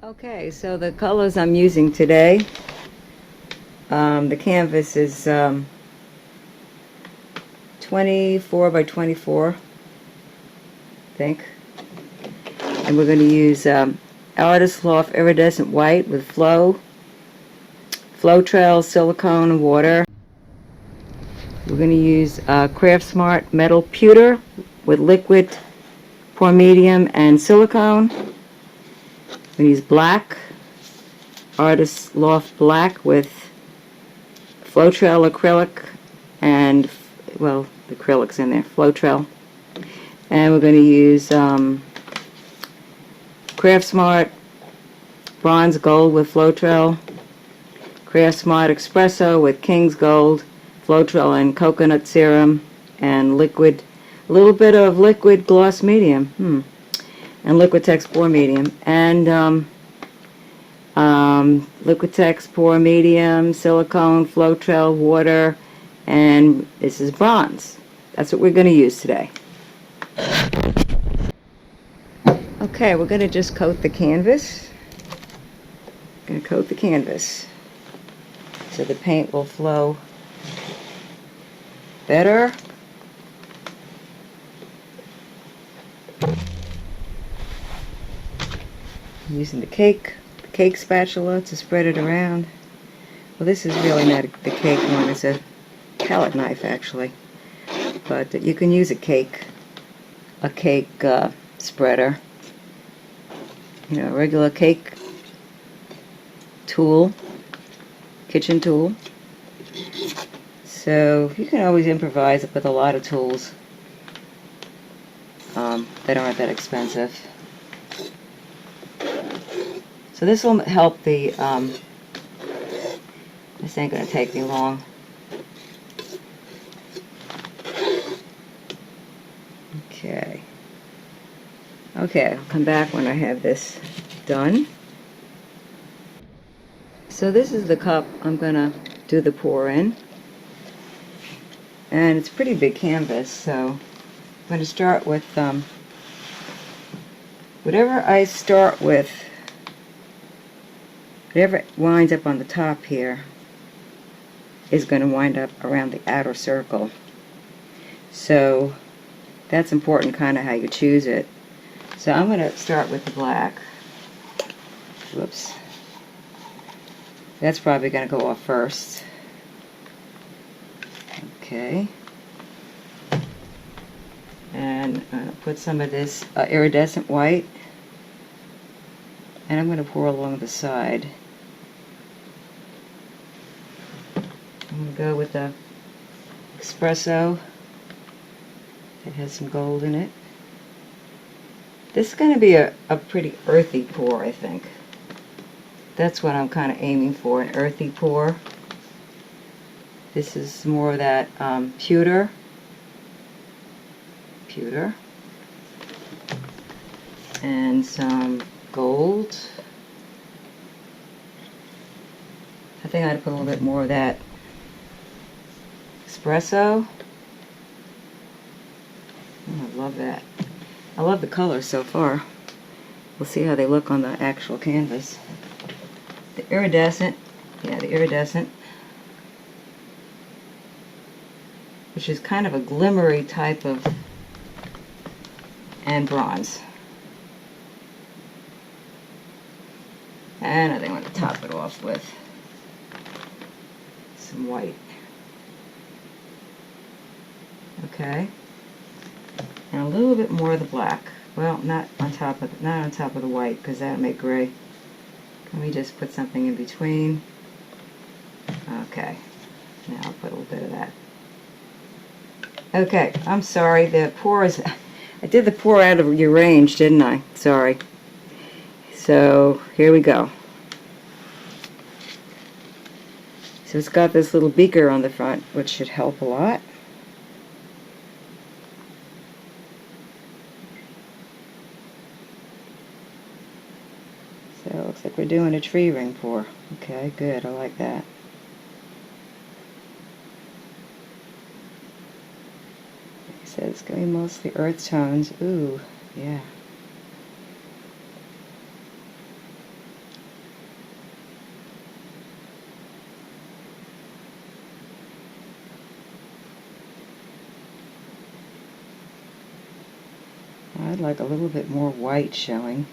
Okay, so the colors I'm using today, the canvas is 24 by 24, I think. And we're going to use Artist Loft Iridescent White with Flow Trail, silicone, and water. We're going to use Craft Smart Metal Pewter with liquid, pour medium, and silicone. We're going to use black, Artist Loft Black with Flow Trail acrylic and, well, the acrylic's in there, Flow Trail. And we're going to use Craft Smart Bronze Gold with Flow Trail, Craft Smart Espresso with King's Gold, Flow Trail and coconut serum, and liquid, a little bit of liquid gloss medium, and Liquitex Pour medium, and Liquitex Pour medium, silicone, Flow Trail, water, and this is bronze. That's what we're going to use today. Okay, we're going to just coat the canvas. Going to coat the canvas so the paint will flow better. I'm using the cake spatula to spread it around. Well, this is really not the cake one, it's a palette knife actually, but you can use a cake spreader, you know, a regular cake tool, kitchen tool. So you can always improvise with a lot of tools that aren't that expensive. So this will help the, this ain't going to take me long. Okay. Okay, I'll come back when I have this done. So this is the cup I'm going to do the pour in. And it's a pretty big canvas, so I'm going to start with, whatever I start with, whatever winds up on the top here is going to wind up around the outer circle. So that's important, kind of how you choose it. So I'm going to start with the black. Whoops. That's probably going to go off first. Okay. And I'm going to put some of this iridescent white, and I'm going to pour along the side. I'm going to go with the espresso. It has some gold in it. This is going to be a pretty earthy pour, I think. That's what I'm kind of aiming for, an earthy pour. This is more of that pewter. And some gold. I think I'd put a little bit more of that espresso. Oh, I love that. I love the colors so far. We'll see how they look on the actual canvas. The iridescent, which is kind of a glimmery type of, and bronze. And I think I'm going to top it off with some white. Okay. And a little bit more of the black. Well, not on top of the white, because that'll make gray. Let me just put something in between. Okay. Now I'll put a little bit of that. Okay, I'm sorry, the pour is, I did the pour out of your range, didn't I? Sorry. So, here we go. So it's got this little beaker on the front, which should help a lot. So it looks like we're doing a tree ring pour. Okay, good, I like that. So it's going to be mostly earth tones. Ooh, yeah. I'd like a little bit more white showing.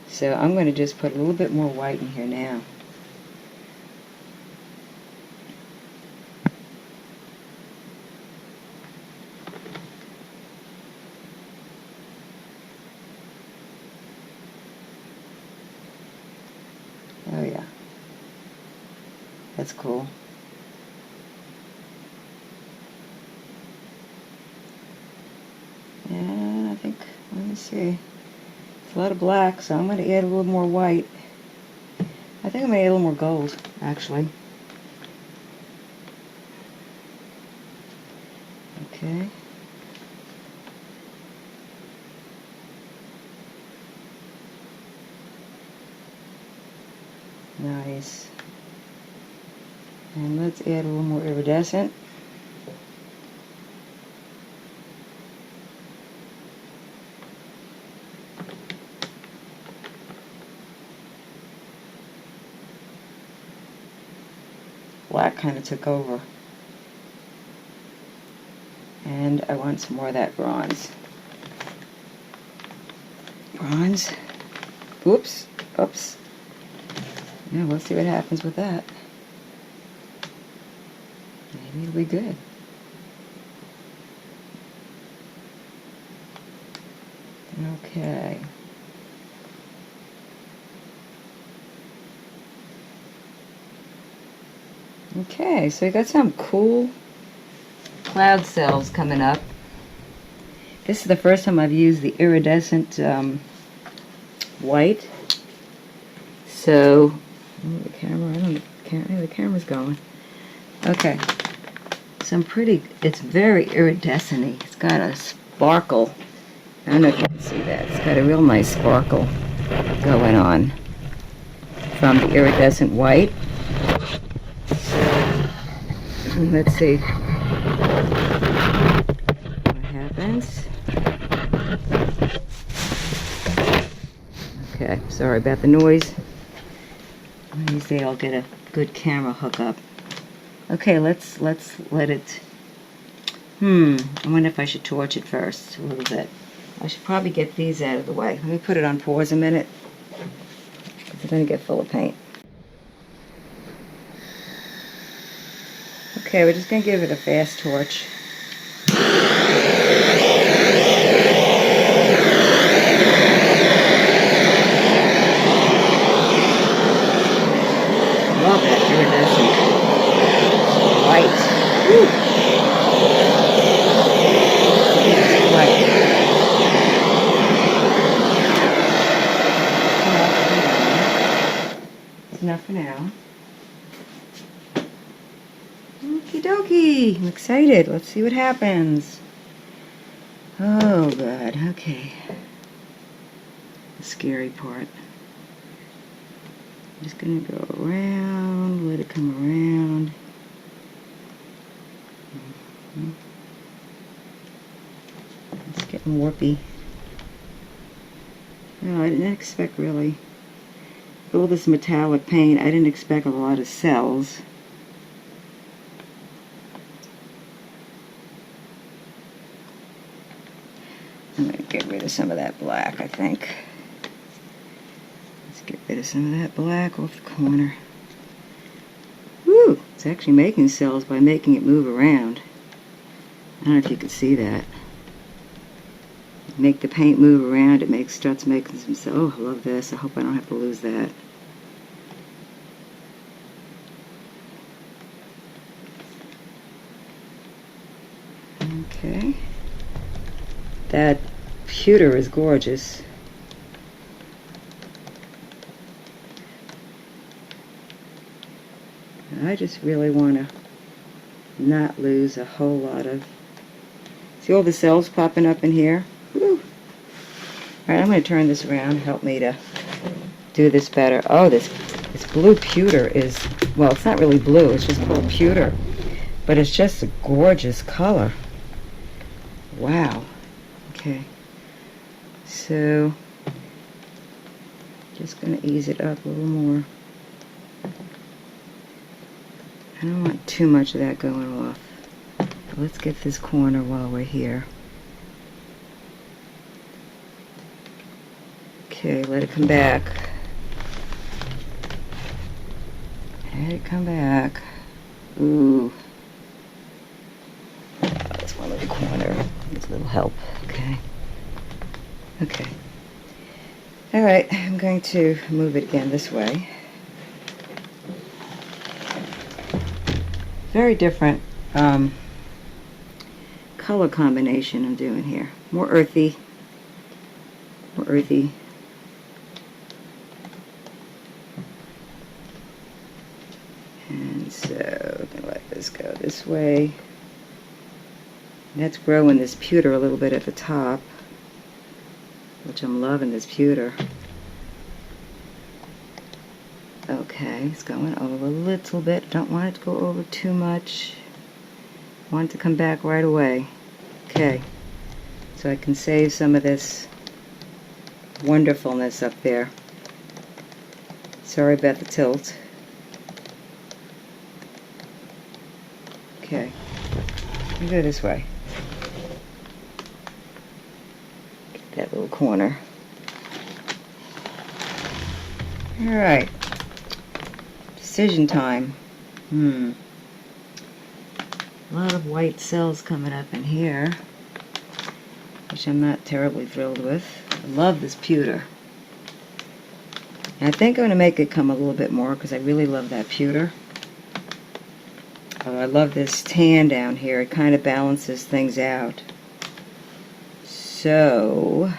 So I'm going to just put a little bit more white in here now. Oh yeah, that's cool. And I think, let me see, it's a lot of black, so I'm going to add a little more white. I think I'm going to add a little more gold, actually. Okay. Nice. And let's add a little more iridescent. Black kind of took over. And I want some more of that bronze. Bronze. Oops. Oops. Yeah, let's see what happens with that. Maybe it'll be good. Okay. Okay, so you got some cool cloud cells coming up. This is the first time I've used the iridescent white. So, the camera, the camera's going. Okay, some pretty, it's very iridescent-y. It's got a sparkle. I don't know if you can see that. It's got a real nice sparkle going on from the iridescent white. Let's see what happens. Okay, sorry about the noise. One of these days I'll get a good camera hookup. Okay, let's let it. I wonder if I should torch it first a little bit. I should probably get these out of the way. Let me put it on pause a minute. It's going to get full of paint. Okay, we're just going to give it a fast torch. Love that iridescent white. Woo. It's white. It's enough for now. Okie dokie. I'm excited. Let's see what happens. Oh, God. Okay. The scary part. I'm just going to go around, let it come around. It's getting warpy. No, I didn't expect really. With all this metallic paint, I didn't expect a lot of cells. I'm going to get rid of some of that black, I think. Let's get rid of some of that black off the corner. Woo! It's actually making cells by making it move around. I don't know if you can see that. Make the paint move around, it starts making some cells. Oh, I love this. I hope I don't have to lose that. Okay. That pewter is gorgeous. I just really want to not lose a whole lot of... See all the cells popping up in here? Woo. Alright, I'm going to turn this around, help me to do this better. Oh, this blue pewter is... Well, it's not really blue, it's just called pewter. But it's just a gorgeous color. Wow. Okay. So, just going to ease it up a little more. I don't want too much of that going off. Let's get this corner while we're here. Okay, let it come back. Let it come back. Ooh. That's one little corner. Needs a little help. Okay. Okay. Alright, I'm going to move it again this way. Very different color combination I'm doing here. More earthy. More earthy. And so I'm going to let this go this way. Let's grow in this pewter a little bit at the top, which I'm loving this pewter. Okay, it's going over a little bit. Don't want it to go over too much. Want it to come back right away. Okay, so I can save some of this wonderfulness up there. Sorry about the tilt. Okay, we go this way. Get that little corner. Alright. Decision time. A lot of white cells coming up in here, which I'm not terribly thrilled with. I love this pewter. And I think I'm going to make it come a little bit more because I really love that pewter. Oh, I love this tan down here. It kind of balances things out. So,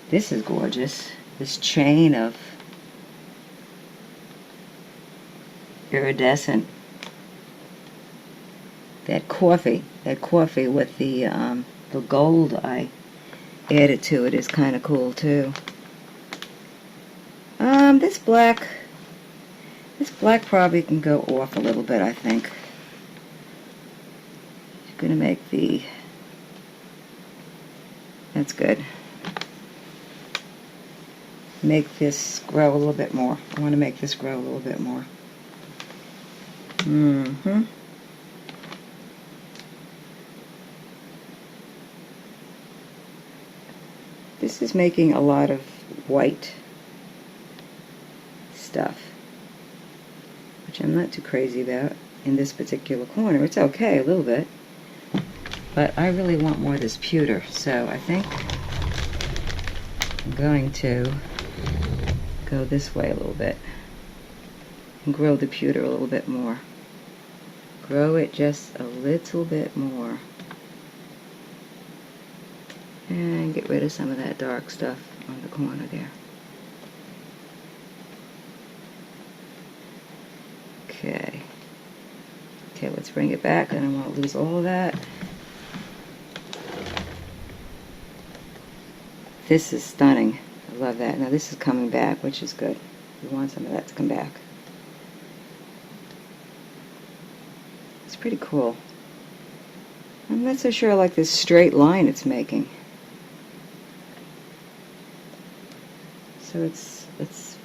this is gorgeous. This chain of iridescent. That coffee with the gold I added to it is kind of cool too. This black probably can go off a little bit, I think. I'm gonna make that's good. Make this grow a little bit more. I want to make this grow a little bit more. This is making a lot of white stuff, which I'm not too crazy about in this particular corner. It's okay, a little bit, but I really want more of this pewter, so I think I'm going to go this way a little bit and grow the pewter a little bit more. Grow it just a little bit more. And get rid of some of that dark stuff on the corner there. Okay. Okay, let's bring it back. I don't want to lose all of that. This is stunning. I love that. Now this is coming back, which is good. We want some of that to come back. It's pretty cool. I'm not so sure I like this straight line it's making. So it's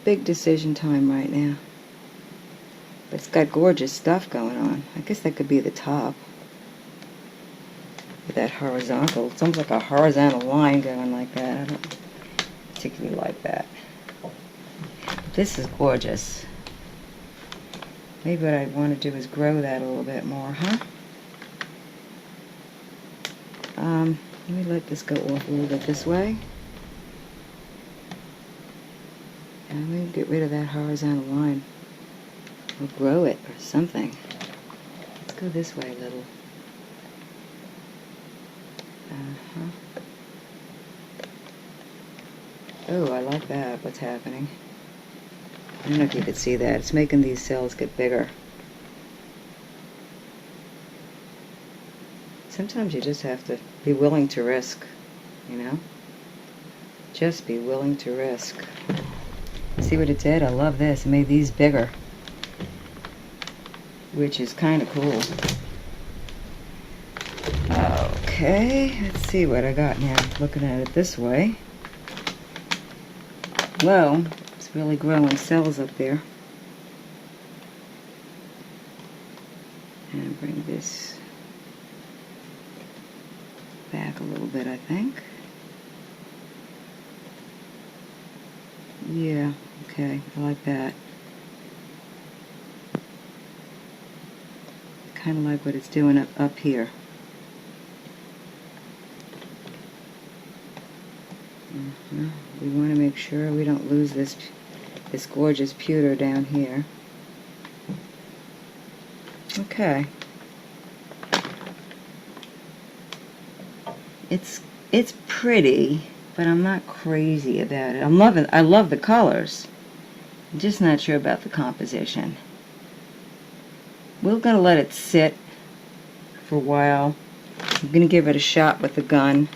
big decision time right now. But it's got gorgeous stuff going on. I guess that could be the top. With that horizontal. It's almost like a horizontal line going like that. I don't particularly like that. This is gorgeous. Maybe what I want to do is grow that a little bit more, huh? Let me let this go off a little bit this way. And I'm going to get rid of that horizontal line. Or grow it or something. Let's go this way a little. Oh, I like that, what's happening. I don't know if you could see that. It's making these cells get bigger. Sometimes you just have to be willing to risk, you know? Just be willing to risk. See what it did? I love this. It made these bigger, which is kind of cool. Okay, let's see what I got now. Looking at it this way. Well, it's really growing cells up there. And bring this back a little bit, I think. Yeah, okay, I like that. Kind of like what it's doing up here. We want to make sure we don't lose this gorgeous pewter down here. Okay. It's pretty, but I'm not crazy about it. I love the colors. I'm just not sure about the composition. We're gonna let it sit for a while. I'm gonna give it a shot with the gun.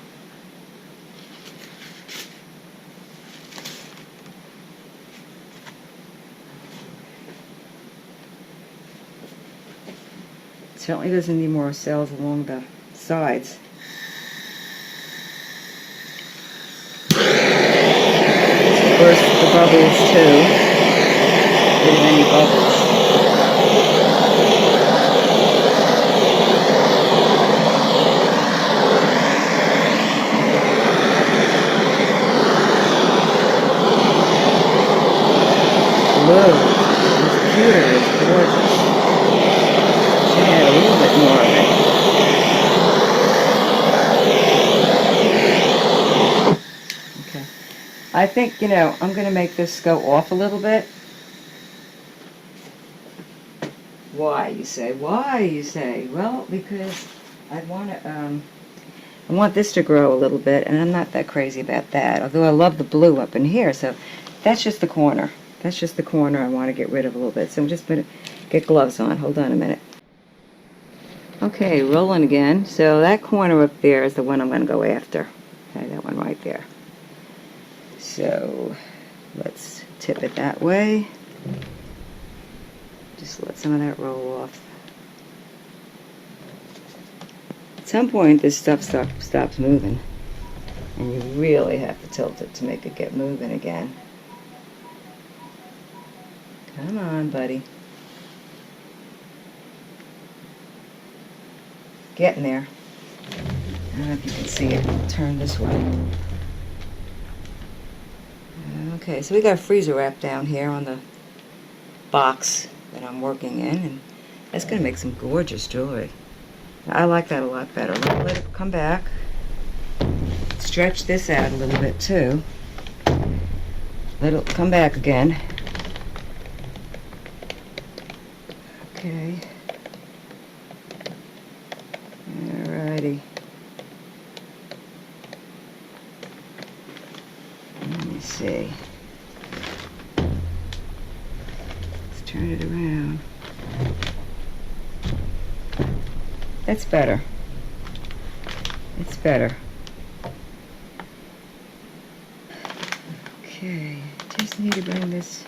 It certainly doesn't need more cells along the sides. Burst the bubbles too. If there's any bubbles. Blue. This pewter is gorgeous. Should add a little bit more of it. Okay. I think, you know, I'm going to make this go off a little bit. Why, you say? Why, you say? Well, because I want this to grow a little bit, and I'm not that crazy about that. Although I love the blue up in here, so that's just the corner. That's just the corner I want to get rid of a little bit. So I'm just going to get gloves on. Hold on a minute. Okay, rolling again. So that corner up there is the one I'm going to go after. Okay, that one right there. So let's tip it that way. Just let some of that roll off. At some point this stuff stops moving, and you really have to tilt it to make it get moving again. Come on, buddy. Getting there. I don't know if you can see it. I'll turn this way. Okay, so we got a freezer wrap down here on the box that I'm working in, and that's going to make some gorgeous jewelry. I like that a lot better. Let it come back. Stretch this out a little bit too. Let it come back again. Okay. Alrighty. Let me see. Let's turn it around. That's better. It's better. Okay. Just need to bring this.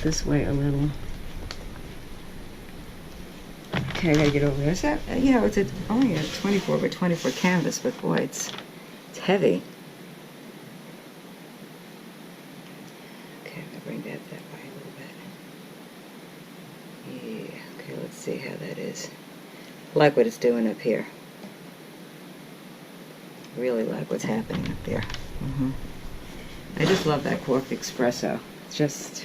This way a little. Okay, I gotta get over there. So, you know, it's only a 24 by 24 canvas, but boy, it's heavy. Okay, I'm gonna bring that way a little bit. Yeah. Okay, let's see how that is. I like what it's doing up here. Really like what's happening up there. I just love that cork espresso. It's just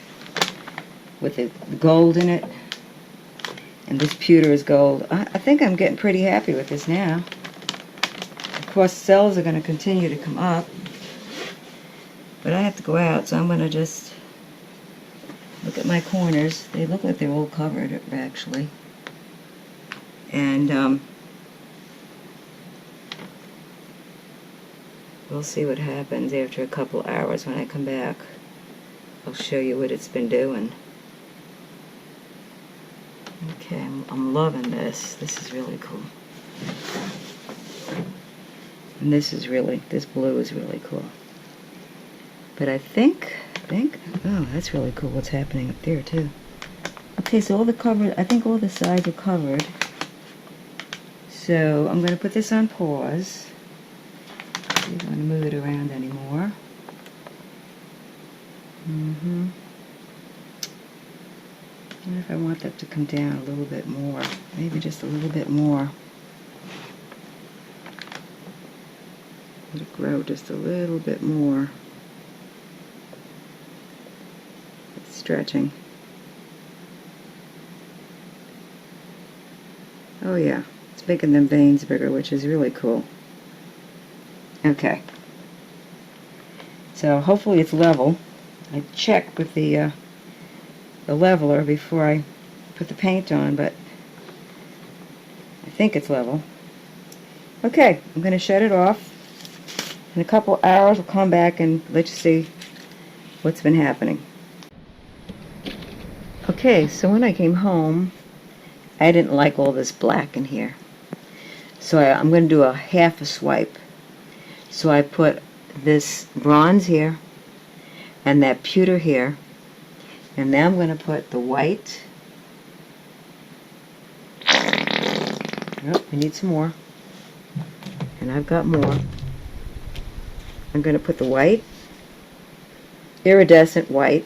with the gold in it. And this pewter is gold. I think I'm getting pretty happy with this now. Of course, cells are going to continue to come up. But I have to go out, so I'm going to just look at my corners. They look like they're all covered, actually. And we'll see what happens after a couple hours when I come back. I'll show you what it's been doing. Okay, I'm loving this. This is really cool. And this blue is really cool. But I think, oh, that's really cool what's happening up there too. Okay, so I think all the sides are covered. So I'm going to put this on pause. I don't want to move it around anymore. I wonder if I want that to come down a little bit more. Maybe just a little bit more. Let it grow just a little bit more. stretching. Oh yeah, it's making them veins bigger, which is really cool. Okay. So hopefully it's level. I checked with the leveler before I put the paint on, but I think it's level. Okay, I'm going to shut it off. In a couple hours I'll come back and let you see what's been happening. Okay, so when I came home, I didn't like all this black in here. So I'm going to do a half a swipe. So I put this bronze here and that pewter here, and now I'm going to put the white. Oh, I need some more, and I've got more. I'm going to put the white, iridescent white,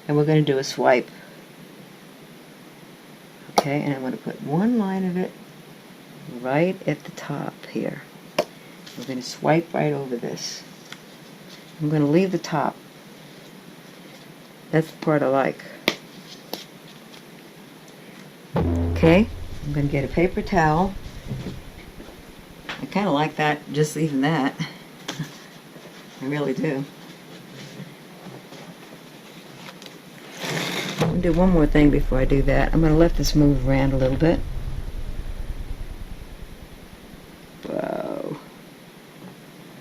and we're going to do a swipe. Okay, and I'm going to put one line of it right at the top here. We're going to swipe right over this. I'm going to leave the top. That's the part I like. Okay, I'm going to get a paper towel. I kind of like that, just leaving that. I really do. I'm going to do one more thing before I do that. I'm going to let this move around a little bit. Whoa.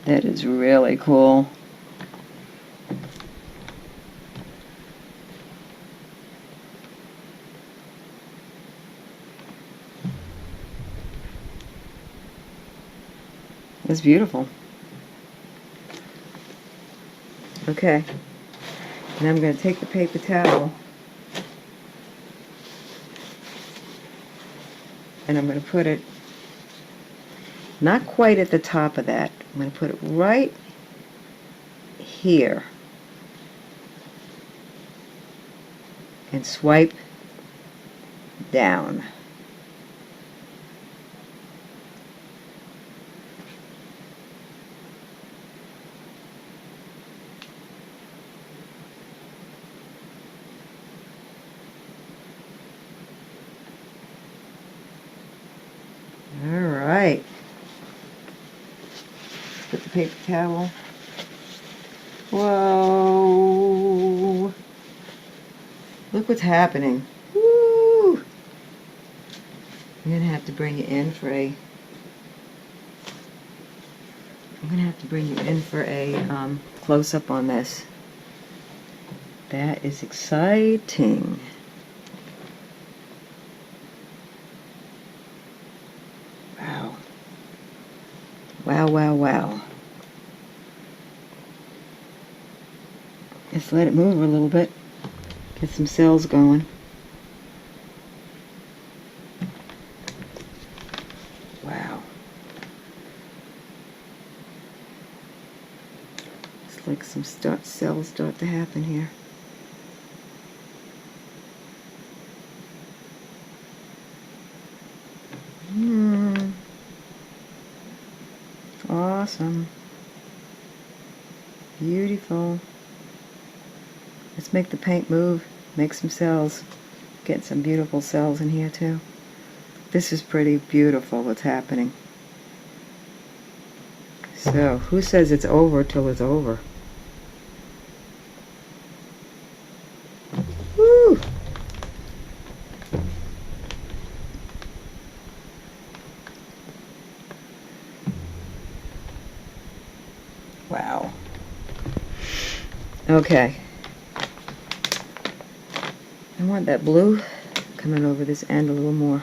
That is really cool. It's beautiful. Okay. And I'm going to take the paper towel and I'm going to put it not quite at the top of that. I'm going to put it right here and swipe down. Alright. Put the paper towel. Whoa. Look what's happening. Woo. I'm going to have to bring you in for a close-up on this. That is exciting. Wow. Wow, wow, wow. Just let it move a little bit. Get some cells going. Wow. It's like some cells start to happen here. Awesome. Beautiful. Let's make the paint move. Make some cells. Get some beautiful cells in here too. This is pretty beautiful what's happening. So, who says it's over till it's over? Woo! Wow. Okay. I want that blue coming over this end a little more.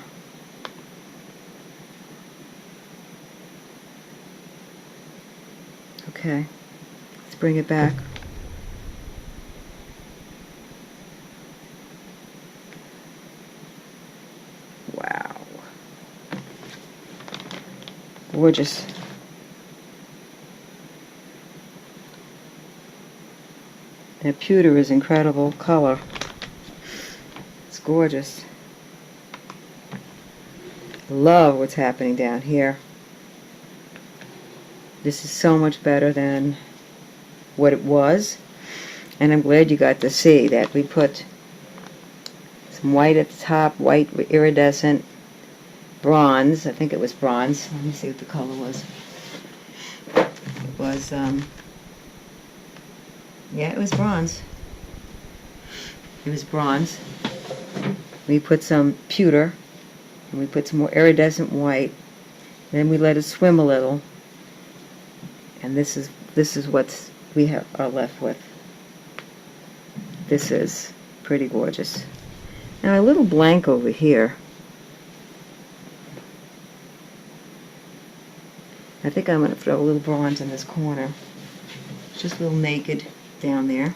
Okay. Let's bring it back. Wow. Gorgeous. That pewter is incredible color. It's gorgeous. Love what's happening down here. This is so much better than what it was. And I'm glad you got to see that we put some white at the top, white iridescent, bronze. I think it was bronze. Let me see what the color was. It was, yeah, it was bronze. It was bronze. We put some pewter, and we put some more iridescent white. Then we let it swim a little, and this is what we are left with. This is pretty gorgeous. Now a little blank over here. I think I'm going to throw a little bronze in this corner. Just a little naked down there.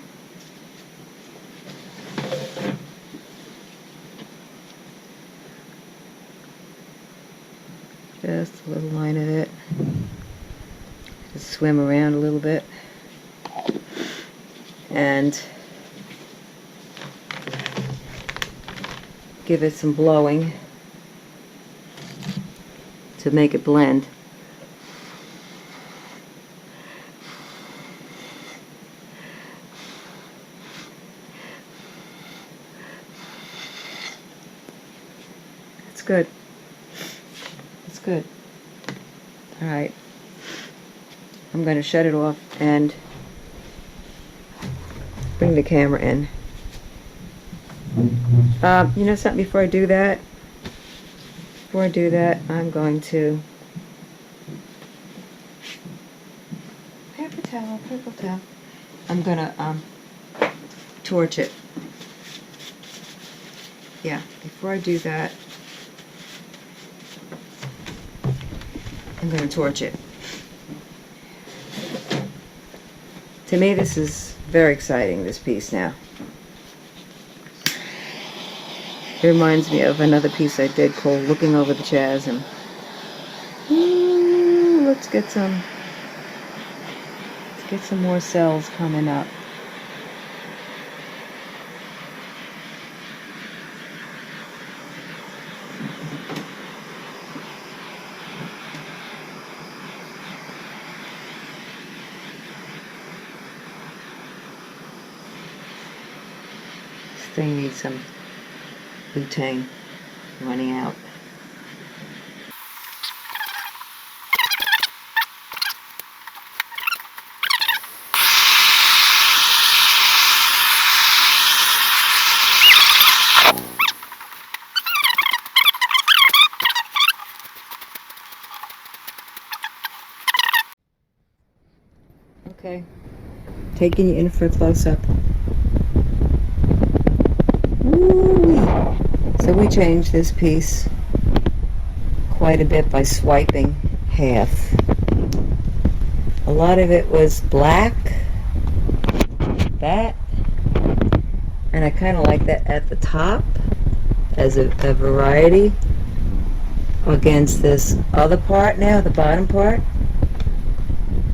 Just a little line of it. Just swim around a little bit. And give it some blowing to make it blend. That's good. That's good. All right. I'm going to shut it off and bring the camera in. You know something, before I do that, I'm going to paper towel. I'm going to torch it. Yeah, before I do that, I'm going to torch it. To me, this is very exciting, this piece now. It reminds me of another piece I did called Looking Over the Chasm. Let's get some more cells coming up. This thing needs some butane running out. Okay, taking you in for a close-up. So we changed this piece quite a bit by swiping half. A lot of it was black, that, and I kind of like that at the top as a variety against this other part now, the bottom part.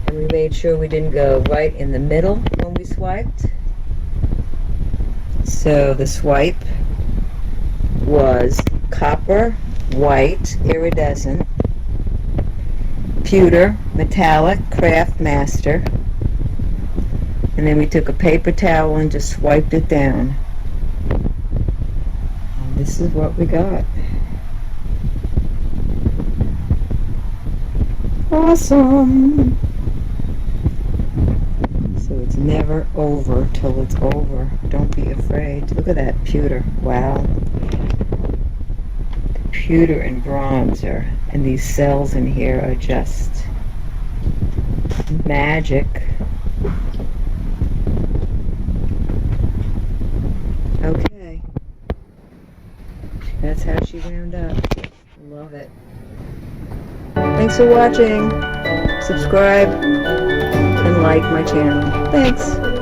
And we made sure we didn't go right in the middle when we swiped. So the swipe was copper, white, iridescent, pewter, metallic, craft master, and then we took a paper towel and just swiped it down. And this is what we got. Awesome! So it's never over till it's over. Don't be afraid. Look at that pewter. Wow. Pewter and bronze are, and these cells in here are just magic. Okay. That's how she wound up. Love it. Thanks for watching. Subscribe and like my channel. Thanks.